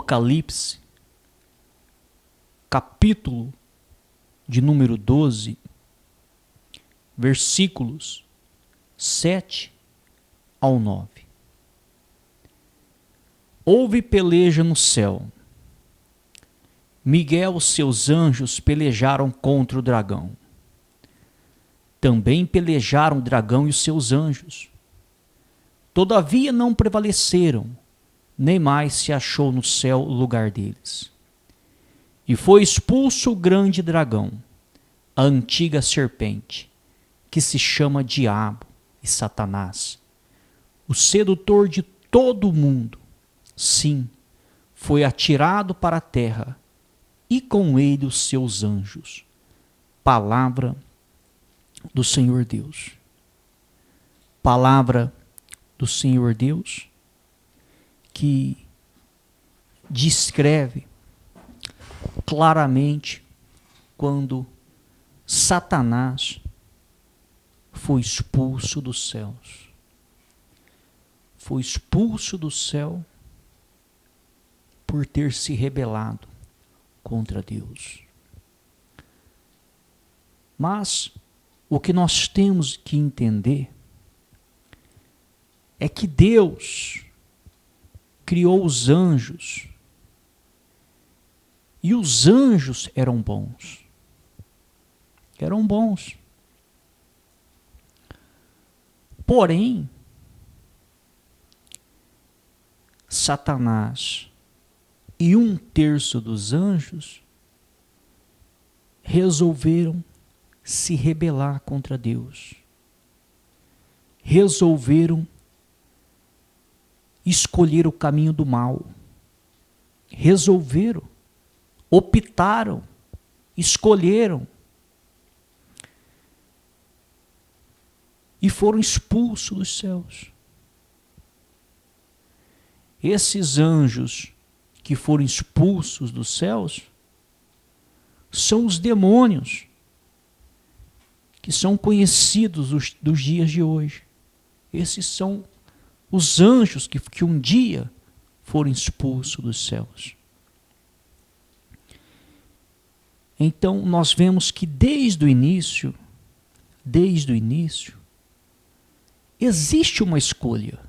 Apocalipse, capítulo de número 12, versículos 7 ao 9. Houve peleja no céu. Miguel e seus anjos pelejaram contra o dragão. Também pelejaram o dragão e os seus anjos. Todavia não prevaleceram, nem mais se achou no céu o lugar deles. E foi expulso o grande dragão, a antiga serpente, que se chama Diabo e Satanás, o sedutor de todo o mundo. Sim, foi atirado para a terra, e com ele os seus anjos. Palavra do Senhor Deus. Palavra do Senhor Deus que descreve claramente quando Satanás foi expulso dos céus. Foi expulso do céu por ter se rebelado contra Deus. Mas o que nós temos que entender é que Deus criou os anjos e os anjos eram bons. Eram bons. Porém, Satanás e 1/3 dos anjos resolveram se rebelar contra Deus. Resolveram escolher o caminho do mal. Resolveram, optaram, escolheram e foram expulsos dos céus. Esses anjos que foram expulsos dos céus são os demônios que são conhecidos dos dias de hoje. Esses são os anjos que um dia foram expulsos dos céus. Então nós vemos que desde o início, existe uma escolha.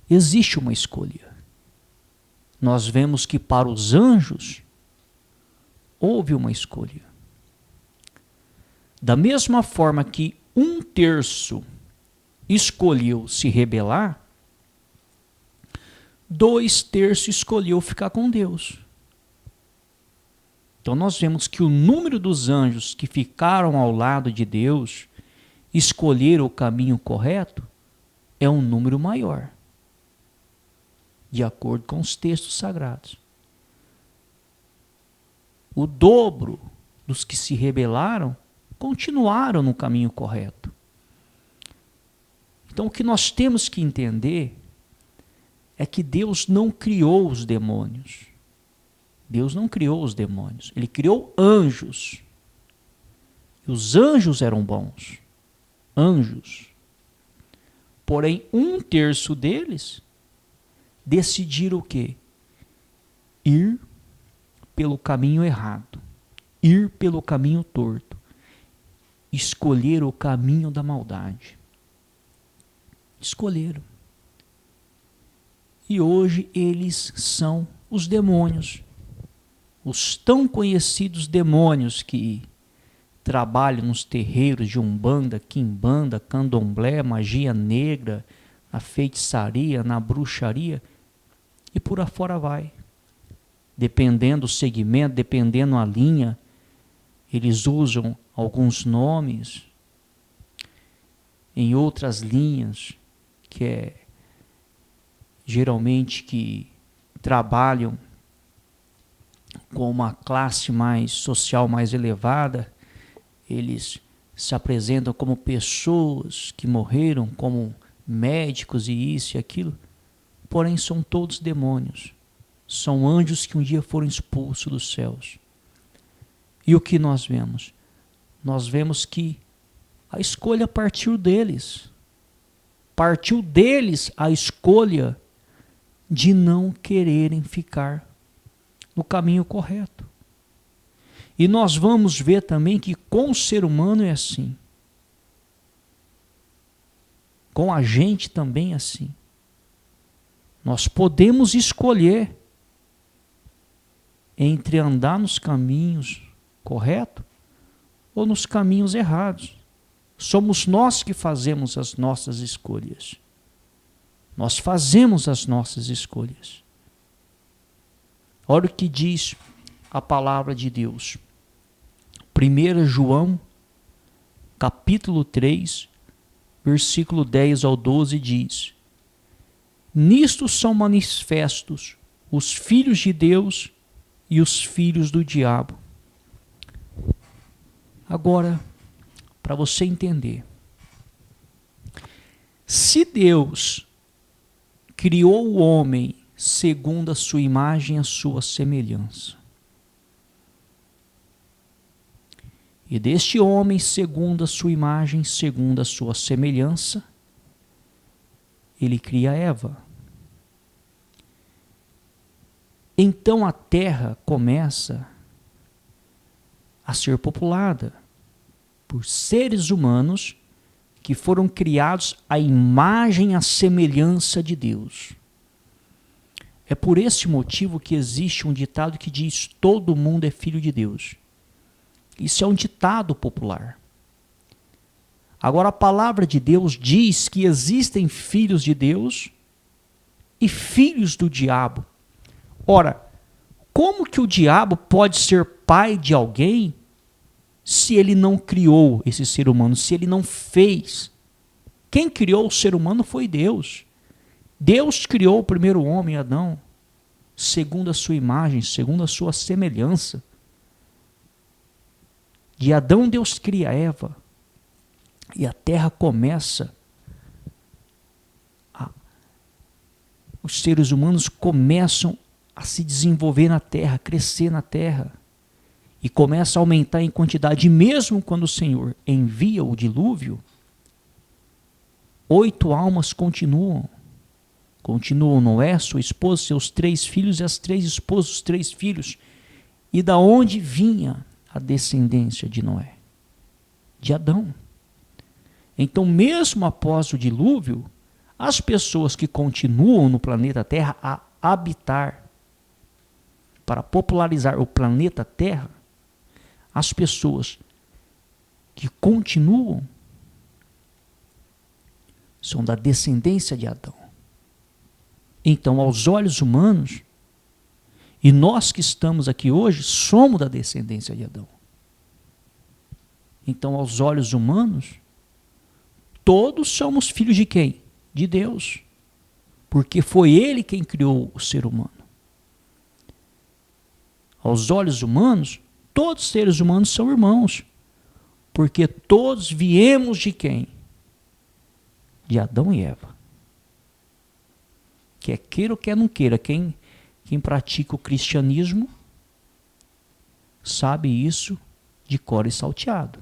Existe uma escolha. Nós vemos que para os anjos houve uma escolha. Da mesma forma que 1/3 escolheu se rebelar, 2/3 escolheu ficar com Deus. Então nós vemos que o número dos anjos que ficaram ao lado de Deus, escolheram o caminho correto, é um número maior, de acordo com os textos sagrados. O dobro dos que se rebelaram continuaram no caminho correto. Então o que nós temos que entender é que Deus não criou os demônios. Deus não criou os demônios. Ele criou anjos. E os anjos eram bons. Anjos. Porém, 1/3 deles decidiram o quê? Ir pelo caminho errado. Ir pelo caminho torto. Escolher o caminho da maldade. Escolheram. E hoje eles são os demônios. Os tão conhecidos demônios que trabalham nos terreiros de Umbanda, Quimbanda, Candomblé, magia negra, na feitiçaria, na bruxaria, e por afora vai. Dependendo do segmento, dependendo a linha, eles usam alguns nomes. Em outras linhas, que é geralmente que trabalham com uma classe mais social mais elevada, eles se apresentam como pessoas que morreram, como médicos e isso e aquilo, porém são todos demônios. São anjos que um dia foram expulsos dos céus. E o que nós vemos? Nós vemos que a escolha partiu deles. Partiu deles a escolha de não quererem ficar no caminho correto. E nós vamos ver também que com o ser humano é assim. Com a gente também é assim. Nós podemos escolher entre andar nos caminhos corretos ou nos caminhos errados. Somos nós que fazemos as nossas escolhas. Nós fazemos as nossas escolhas. Olha o que diz a palavra de Deus. 1 João, capítulo 3, versículo 10 ao 12 diz: Nisto são manifestos os filhos de Deus e os filhos do diabo. Agora, para você entender, se Deus criou o homem segundo a sua imagem e a sua semelhança, e deste homem segundo a sua imagem, segundo a sua semelhança, ele cria Eva. Então a terra começa a ser populada por seres humanos que foram criados à imagem e à semelhança de Deus. É por esse motivo que existe um ditado que diz: todo mundo é filho de Deus. Isso é um ditado popular. Agora, a palavra de Deus diz que existem filhos de Deus e filhos do diabo. Ora, como que o diabo pode ser pai de alguém se ele não criou esse ser humano, se ele não fez? Quem criou o ser humano foi Deus. Deus criou o primeiro homem, Adão, segundo a sua imagem, segundo a sua semelhança. De Adão, Deus cria Eva. E a terra começa, os seres humanos começam a se desenvolver na terra, crescer na terra. E começa a aumentar em quantidade. E mesmo quando o Senhor envia o dilúvio, 8 almas continuam. Continuam Noé, sua esposa, seus 3 filhos e as 3 esposas, os 3 filhos. E da onde vinha a descendência de Noé? De Adão. Então, mesmo após o dilúvio, as pessoas que continuam no planeta Terra a habitar, para popularizar o planeta Terra, as pessoas que continuam são da descendência de Adão. Então, aos olhos humanos, e nós que estamos aqui hoje, somos da descendência de Adão. Então, aos olhos humanos, todos somos filhos de quem? De Deus. Porque foi Ele quem criou o ser humano. Aos olhos humanos, todos os seres humanos são irmãos. Porque todos viemos de quem? De Adão e Eva. Quer queira ou quer não queira, quem pratica o cristianismo sabe isso de cor e salteado.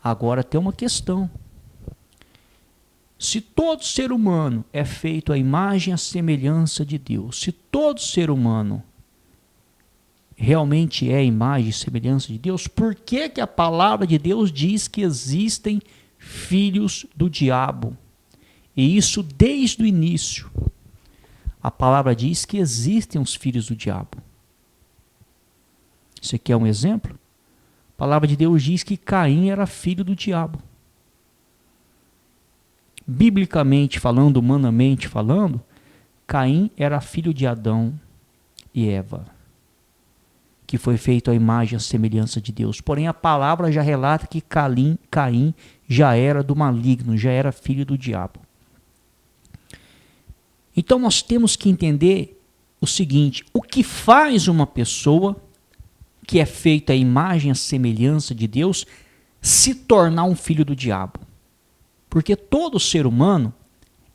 Agora tem uma questão. Se todo ser humano é feito à imagem e à semelhança de Deus, se todo ser humano realmente é a imagem e semelhança de Deus, por que que a palavra de Deus diz que existem filhos do diabo? E isso desde o início. A palavra diz que existem os filhos do diabo. Você quer um exemplo? A palavra de Deus diz que Caim era filho do diabo. Biblicamente falando, humanamente falando, Caim era filho de Adão e Eva, que foi feito à imagem e à semelhança de Deus. Porém, a palavra já relata que Caim já era do maligno, já era filho do diabo. Então nós temos que entender o seguinte: o que faz uma pessoa que é feita à imagem e à semelhança de Deus se tornar um filho do diabo? Porque todo ser humano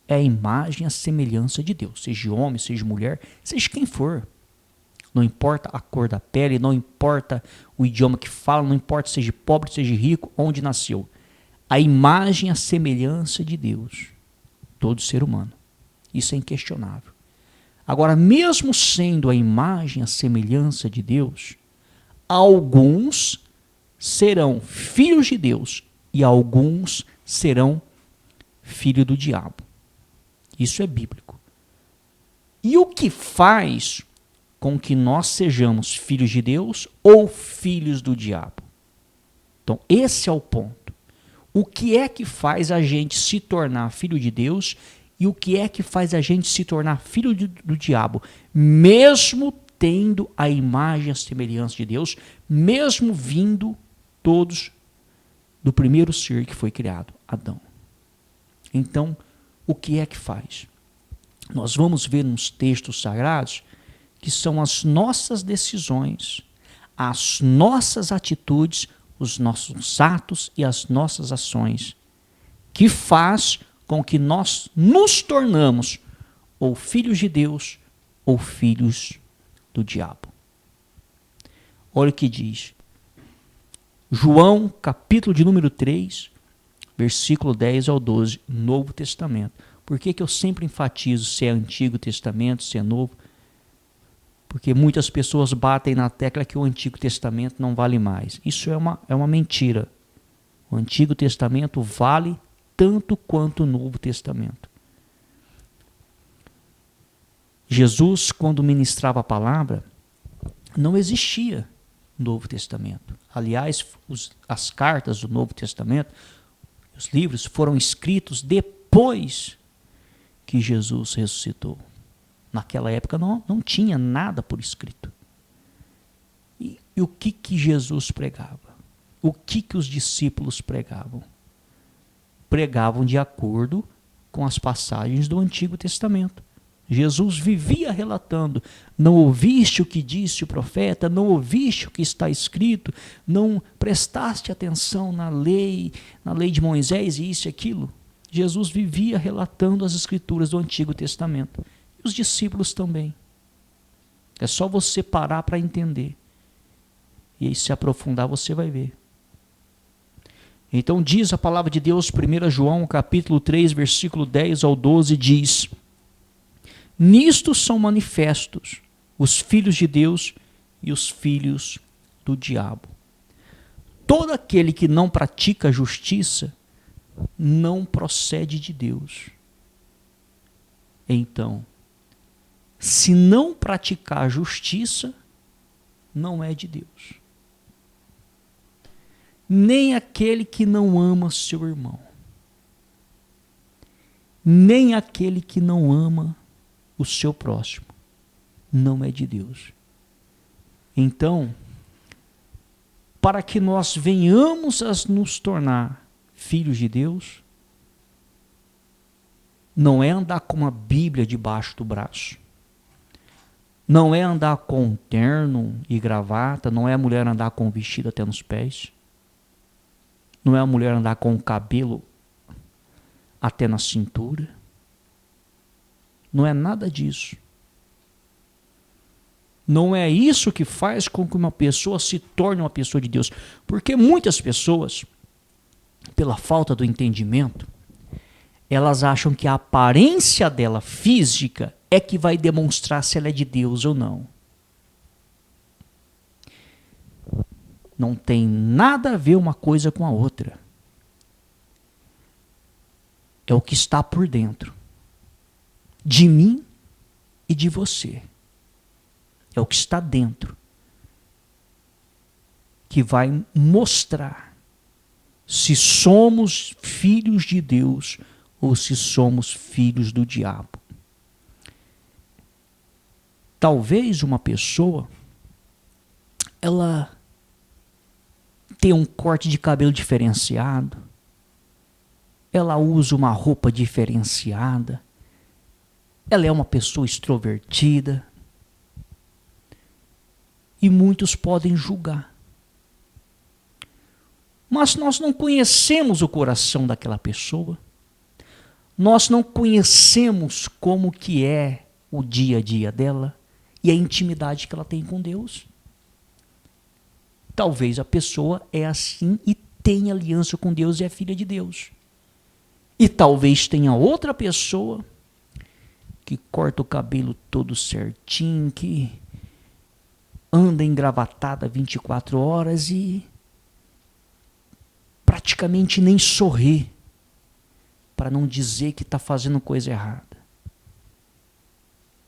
é a imagem e a semelhança de Deus, seja homem, seja mulher, seja quem for. Não importa a cor da pele, não importa o idioma que fala, não importa seja pobre, seja rico, onde nasceu. A imagem e a semelhança de Deus, todo ser humano. Isso é inquestionável. Agora, mesmo sendo a imagem, a semelhança de Deus, alguns serão filhos de Deus e alguns serão filhos do diabo. Isso é bíblico. E o que faz com que nós sejamos filhos de Deus ou filhos do diabo? Então, esse é o ponto. O que é que faz a gente se tornar filho de Deus e o que é que faz a gente se tornar filho do diabo, mesmo tendo a imagem e a semelhança de Deus, mesmo vindo todos do primeiro ser que foi criado, Adão. Então, o que é que faz? Nós vamos ver nos textos sagrados que são as nossas decisões, as nossas atitudes, os nossos atos e as nossas ações, que faz com que nós nos tornamos ou filhos de Deus ou filhos do diabo. Olha o que diz João, capítulo de número 3, versículo 10 ao 12, Novo Testamento. Por que eu sempre enfatizo se é Antigo Testamento, se é Novo? Porque muitas pessoas batem na tecla que o Antigo Testamento não vale mais. Isso é uma mentira. O Antigo Testamento vale tanto quanto o Novo Testamento. Jesus, quando ministrava a palavra, não existia Novo Testamento. Aliás, as cartas do Novo Testamento, os livros, foram escritos depois que Jesus ressuscitou. Naquela época não tinha nada por escrito. E o que Jesus pregava? O que os discípulos pregavam? Pregavam de acordo com as passagens do Antigo Testamento. Jesus vivia relatando: não ouviste o que disse o profeta, não ouviste o que está escrito, não prestaste atenção na lei de Moisés e isso e aquilo. Jesus vivia relatando as escrituras do Antigo Testamento. E os discípulos também. É só você parar para entender. E aí, se aprofundar, você vai ver. Então diz a palavra de Deus, 1 João capítulo 3, versículo 10 ao 12, diz: nisto são manifestos os filhos de Deus e os filhos do diabo. Todo aquele que não pratica a justiça não procede de Deus. Então, se não praticar a justiça, não é de Deus. Nem aquele que não ama seu irmão, nem aquele que não ama o seu próximo, não é de Deus. Então, para que nós venhamos a nos tornar filhos de Deus, não é andar com uma Bíblia debaixo do braço, não é andar com terno e gravata, não é a mulher andar com vestido até nos pés, não é a mulher andar com o cabelo até na cintura. Não é nada disso. Não é isso que faz com que uma pessoa se torne uma pessoa de Deus. Porque muitas pessoas, pela falta do entendimento, elas acham que a aparência dela física é que vai demonstrar se ela é de Deus ou não. Não tem nada a ver uma coisa com a outra. É o que está por dentro. De mim e de você. É o que está dentro. Que vai mostrar se somos filhos de Deus ou se somos filhos do diabo. Talvez uma pessoa, ela tem um corte de cabelo diferenciado, ela usa uma roupa diferenciada, ela é uma pessoa extrovertida, e muitos podem julgar. Mas nós não conhecemos o coração daquela pessoa, nós não conhecemos como que é o dia a dia dela e a intimidade que ela tem com Deus. Talvez a pessoa é assim e tem aliança com Deus e é filha de Deus. E talvez tenha outra pessoa que corta o cabelo todo certinho, que anda engravatada 24 horas e praticamente nem sorri, para não dizer que está fazendo coisa errada.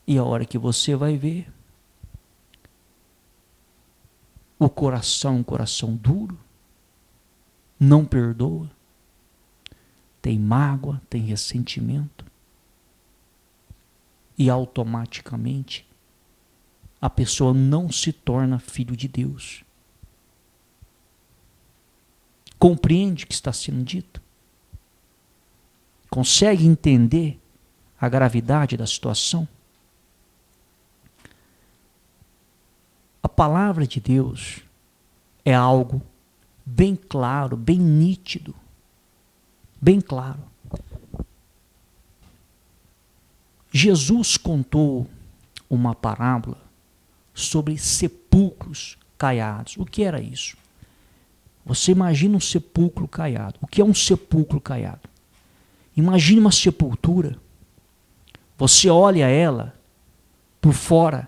E a hora que você vai ver, o coração é um coração duro, não perdoa, tem mágoa, tem ressentimento, e automaticamente a pessoa não se torna filho de Deus. Compreende o que está sendo dito? Consegue entender a gravidade da situação? A palavra de Deus é algo bem claro, bem nítido, bem claro. Jesus contou uma parábola sobre sepulcros caiados. O que era isso? Você imagina um sepulcro caiado. O que é um sepulcro caiado? Imagine uma sepultura. Você olha ela por fora,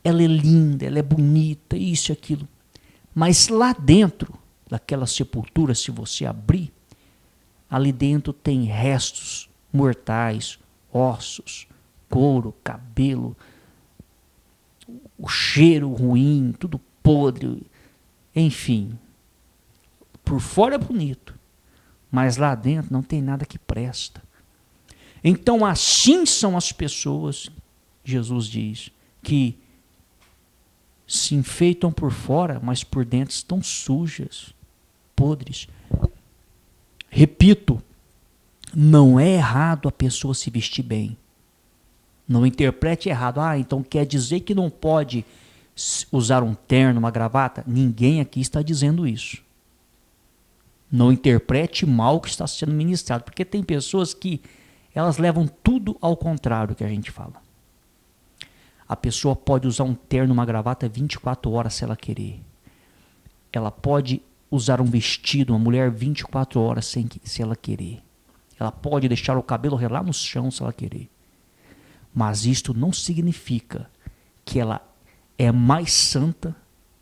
ela é linda, ela é bonita, isso e aquilo. Mas lá dentro daquela sepultura, se você abrir, ali dentro tem restos mortais, ossos, couro, cabelo, o cheiro ruim, tudo podre, enfim. Por fora é bonito, mas lá dentro não tem nada que presta. Então assim são as pessoas, Jesus diz, que se enfeitam por fora, mas por dentro estão sujas, podres. Repito, não é errado a pessoa se vestir bem. Não interprete errado. Então quer dizer que não pode usar um terno, uma gravata? Ninguém aqui está dizendo isso. Não interprete mal o que está sendo ministrado, porque tem pessoas que elas levam tudo ao contrário do que a gente fala. A pessoa pode usar um terno, uma gravata 24 horas se ela querer. Ela pode usar um vestido, uma mulher 24 horas se ela querer. Ela pode deixar o cabelo relar no chão se ela querer. Mas isto não significa que ela é mais santa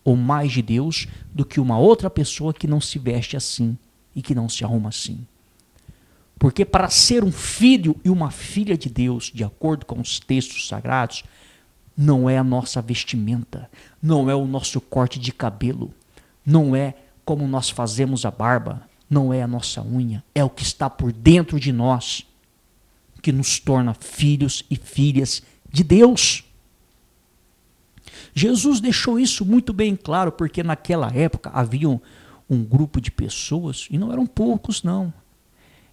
ou mais de Deus do que uma outra pessoa que não se veste assim e que não se arruma assim. Porque para ser um filho e uma filha de Deus, de acordo com os textos sagrados, não é a nossa vestimenta, não é o nosso corte de cabelo, não é como nós fazemos a barba, não é a nossa unha, é o que está por dentro de nós que nos torna filhos e filhas de Deus. Jesus deixou isso muito bem claro, porque naquela época havia um grupo de pessoas, e não eram poucos não,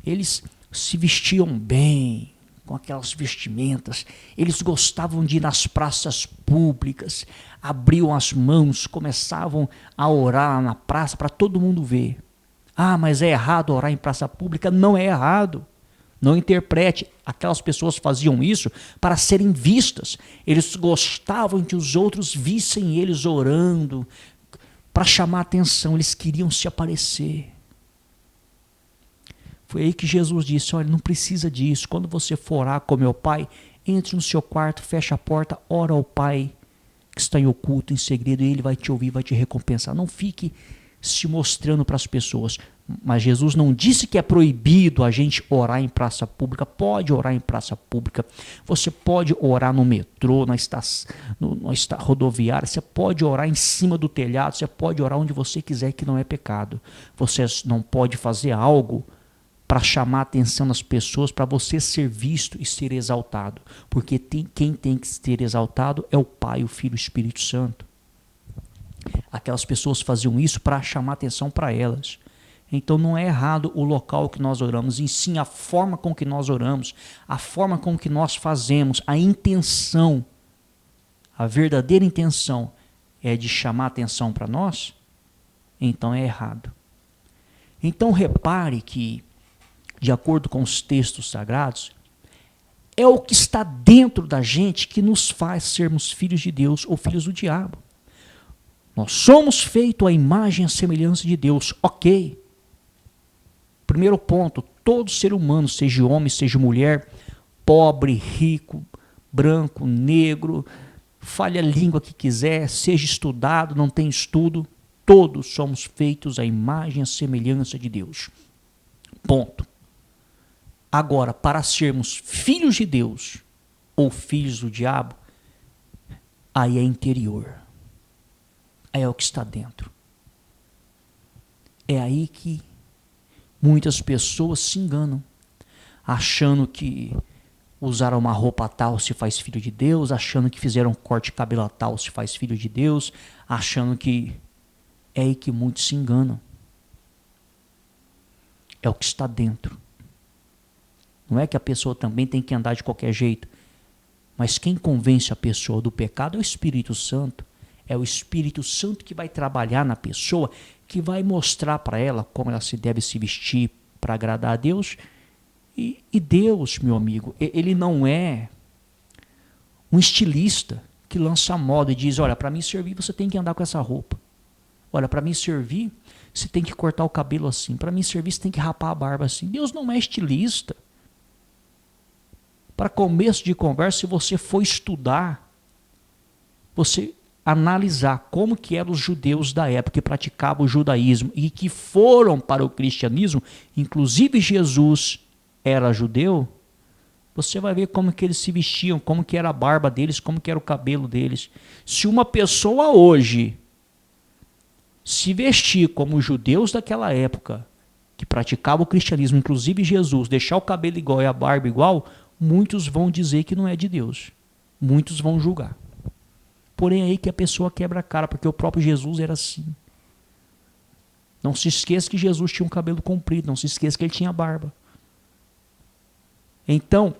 eles se vestiam bem, com aquelas vestimentas, eles gostavam de ir nas praças públicas, abriam as mãos, começavam a orar na praça para todo mundo ver. Mas é errado orar em praça pública? Não é errado. Não interprete, aquelas pessoas faziam isso para serem vistas. Eles gostavam que os outros vissem eles orando, para chamar a atenção, eles queriam se aparecer. Foi aí que Jesus disse, olha, não precisa disso, quando você for orar com meu Pai, entre no seu quarto, fecha a porta, ora ao Pai, que está em oculto, em segredo, e Ele vai te ouvir, vai te recompensar. Não fique se mostrando para as pessoas. Mas Jesus não disse que é proibido a gente orar em praça pública. Pode orar em praça pública. Você pode orar no metrô, na rodoviária. Você pode orar em cima do telhado. Você pode orar onde você quiser, que não é pecado. Você não pode fazer algo para chamar a atenção das pessoas, para você ser visto e ser exaltado. Porque quem tem que ser exaltado é o Pai, o Filho e o Espírito Santo. Aquelas pessoas faziam isso para chamar atenção para elas. Então não é errado o local que nós oramos, e sim a forma com que nós oramos, a forma com que nós fazemos, a intenção, a verdadeira intenção é de chamar atenção para nós, então é errado. Então repare que, de acordo com os textos sagrados, é o que está dentro da gente que nos faz sermos filhos de Deus ou filhos do diabo. Nós somos feitos à imagem e à semelhança de Deus, ok. Primeiro ponto, todo ser humano, seja homem, seja mulher, pobre, rico, branco, negro, fale a língua que quiser, seja estudado, não tem estudo, todos somos feitos à imagem e à semelhança de Deus. Ponto. Agora, para sermos filhos de Deus ou filhos do diabo, aí é interior. Aí é o que está dentro. É aí que muitas pessoas se enganam, achando que usaram uma roupa tal se faz filho de Deus, achando que fizeram um corte de cabelo tal se faz filho de Deus, achando que... É aí que muitos se enganam. É o que está dentro. Não é que a pessoa também tem que andar de qualquer jeito, mas quem convence a pessoa do pecado é o Espírito Santo. É o Espírito Santo que vai trabalhar na pessoa, que vai mostrar para ela como ela se deve se vestir para agradar a Deus. E Deus, meu amigo, ele não é um estilista que lança moda e diz, olha, para mim servir você tem que andar com essa roupa. Olha, para mim servir você tem que cortar o cabelo assim. Para mim servir você tem que rapar a barba assim. Deus não é estilista. Para começo de conversa, se você for estudar, você analisar como que eram os judeus da época que praticavam o judaísmo e que foram para o cristianismo, inclusive Jesus era judeu, você vai ver como que eles se vestiam, como que era a barba deles, como que era o cabelo deles. Se uma pessoa hoje se vestir como os judeus daquela época, que praticavam o cristianismo, inclusive Jesus, deixar o cabelo igual e a barba igual, muitos vão dizer que não é de Deus. Muitos vão julgar. Porém é aí que a pessoa quebra a cara, porque o próprio Jesus era assim. Não se esqueça que Jesus tinha um cabelo comprido, não se esqueça que ele tinha barba. Então,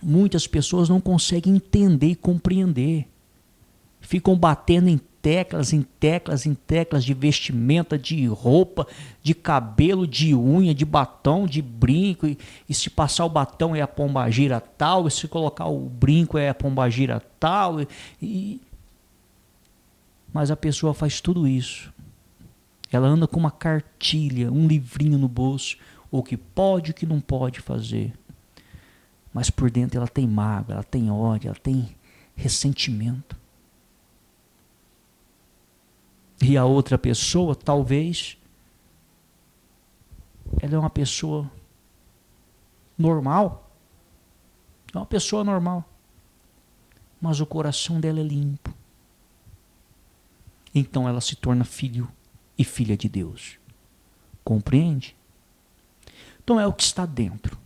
muitas pessoas não conseguem entender e compreender. Ficam batendo em teclas, em teclas, em teclas de vestimenta, de roupa, de cabelo, de unha, de batom, de brinco. E se passar o batom é a pombagira tal, e se colocar o brinco é a pombagira tal. Mas a pessoa faz tudo isso. Ela anda com uma cartilha, um livrinho no bolso, o que pode e o que não pode fazer. Mas por dentro ela tem mágoa, ela tem ódio, ela tem ressentimento. E a outra pessoa, talvez, ela é uma pessoa normal. É uma pessoa normal. Mas o coração dela é limpo. Então ela se torna filho e filha de Deus. Compreende? Então é o que está dentro,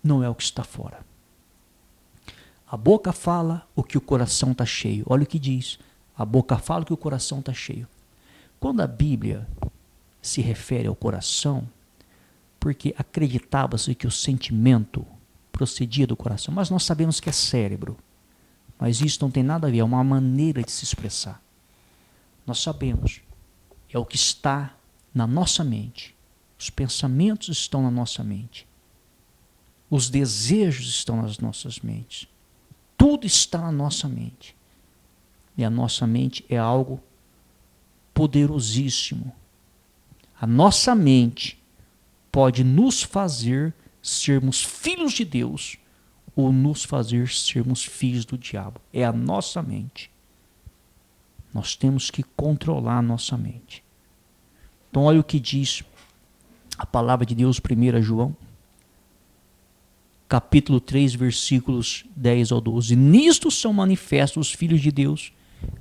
não é o que está fora. A boca fala o que o coração está cheio. Olha o que diz. A boca fala o que o coração está cheio. Quando a Bíblia se refere ao coração, porque acreditava-se que o sentimento procedia do coração, mas nós sabemos que é cérebro. Mas isso não tem nada a ver, é uma maneira de se expressar. Nós sabemos, é o que está na nossa mente. Os pensamentos estão na nossa mente. Os desejos estão nas nossas mentes. Tudo está na nossa mente. E a nossa mente é algo poderosíssimo. A nossa mente pode nos fazer sermos filhos de Deus ou nos fazer sermos filhos do diabo. É a nossa mente. Nós temos que controlar a nossa mente. Então olha o que diz a palavra de Deus, 1 João, capítulo 3, versículos 10 ao 12. Nisto são manifestos os filhos de Deus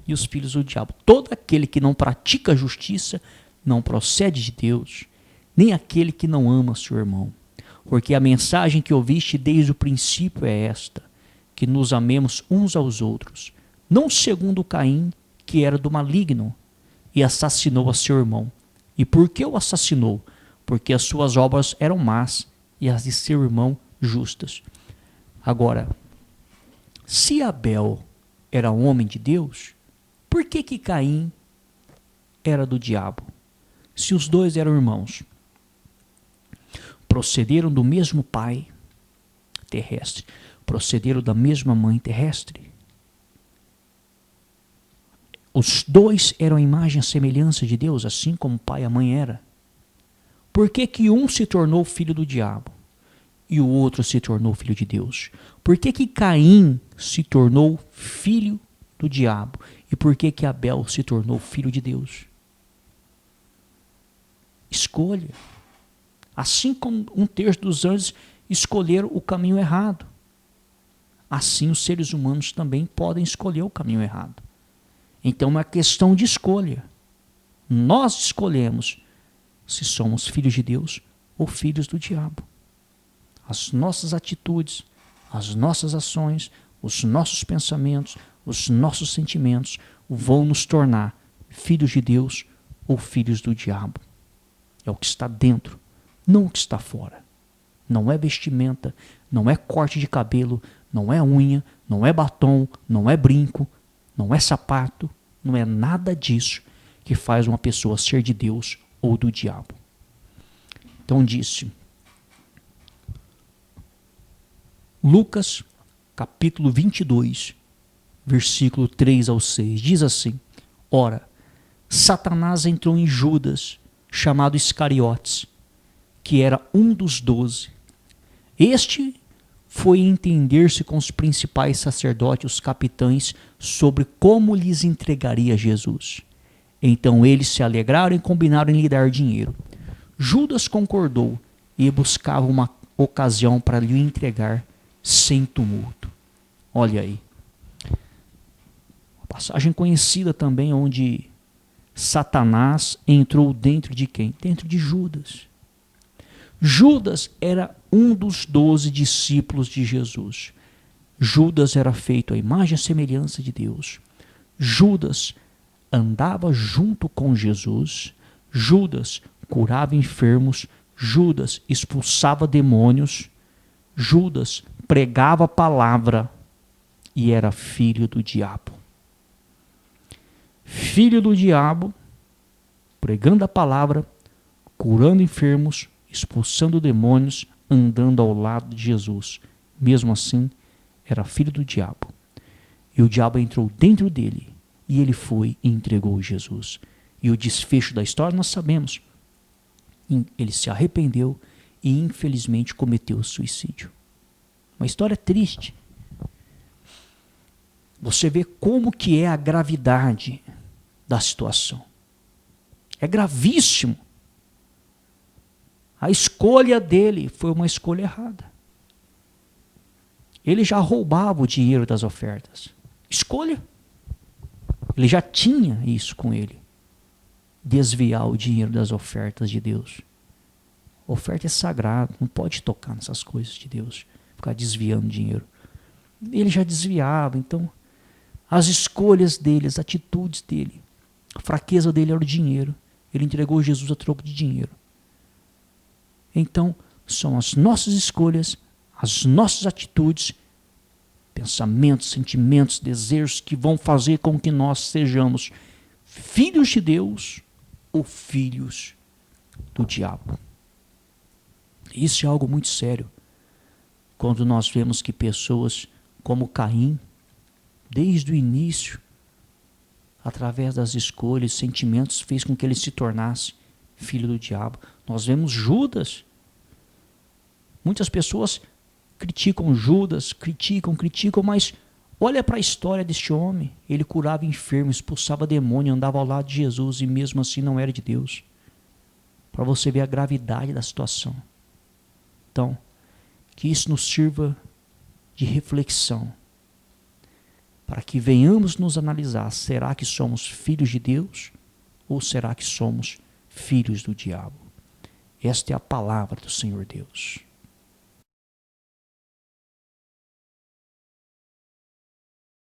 e os filhos do diabo. Todo aquele que não pratica a justiça não procede de Deus, nem aquele que não ama seu irmão. Porque a mensagem que ouviste desde o princípio é esta, que nos amemos uns aos outros, não segundo Caim, que era do maligno, e assassinou a seu irmão. E por que o assassinou? Porque as suas obras eram más, e as de seu irmão justas. Agora, se Abel era um homem de Deus, por que Caim era do diabo? Se os dois eram irmãos, procederam do mesmo pai terrestre, procederam da mesma mãe terrestre. Os dois eram a imagem e semelhança de Deus, assim como o pai e a mãe era. Por que um se tornou filho do diabo e o outro se tornou filho de Deus? Por que que Caim se tornou filho do diabo? E por que que Abel se tornou filho de Deus? Escolha. Assim como 1/3 dos anjos escolheram o caminho errado, assim os seres humanos também podem escolher o caminho errado. Então é uma questão de escolha. Nós escolhemos se somos filhos de Deus ou filhos do diabo. As nossas atitudes, as nossas ações, os nossos pensamentos, os nossos sentimentos vão nos tornar filhos de Deus ou filhos do diabo. É o que está dentro, não o que está fora. Não é vestimenta, não é corte de cabelo, não é unha, não é batom, não é brinco, não é sapato, não é nada disso que faz uma pessoa ser de Deus ou do diabo. Então disse Lucas, capítulo 22, versículo 3 ao 6, diz assim: Ora, Satanás entrou em Judas, chamado Iscariotes, que era um dos 12. Este foi entender-se com os principais sacerdotes e os capitães sobre como lhes entregaria Jesus. Então eles se alegraram e combinaram em lhe dar dinheiro. Judas concordou e buscava uma ocasião para lhe entregar sem tumulto. Olha aí. Uma passagem conhecida também onde Satanás entrou dentro de quem? Dentro de Judas. Judas era um dos 12 discípulos de Jesus. Judas era feito à imagem e semelhança de Deus. Judas andava junto com Jesus. Judas curava enfermos. Judas expulsava demônios. Judas pregava a palavra e era filho do diabo. Filho do diabo, pregando a palavra, curando enfermos, expulsando demônios, andando ao lado de Jesus. Mesmo assim, era filho do diabo. E o diabo entrou dentro dele e ele foi e entregou Jesus. E o desfecho da história nós sabemos. Ele se arrependeu e infelizmente cometeu suicídio. Uma história triste. Você vê como que é a gravidade da situação. É gravíssimo. A escolha dele foi uma escolha errada. Ele já roubava o dinheiro das ofertas. Escolha. Ele já tinha isso com ele. Desviar o dinheiro das ofertas de Deus. Oferta é sagrada, não pode tocar nessas coisas de Deus. Ficar desviando dinheiro. Ele já desviava, então as escolhas dele, as atitudes dele, a fraqueza dele era o dinheiro. Ele entregou Jesus a troco de dinheiro. Então, são as nossas escolhas, as nossas atitudes, pensamentos, sentimentos, desejos que vão fazer com que nós sejamos filhos de Deus ou filhos do diabo. Isso é algo muito sério. Quando nós vemos que pessoas como Caim, desde o início, através das escolhas, sentimentos, fez com que ele se tornasse filho do diabo. Nós vemos Judas. Muitas pessoas criticam Judas, criticam, mas olha para a história deste homem. Ele curava enfermos, expulsava demônio, andava ao lado de Jesus e mesmo assim não era de Deus. Para você ver a gravidade da situação. Então, que isso nos sirva de reflexão, para que venhamos nos analisar, será que somos filhos de Deus ou será que somos filhos do diabo? Esta é a palavra do Senhor Deus.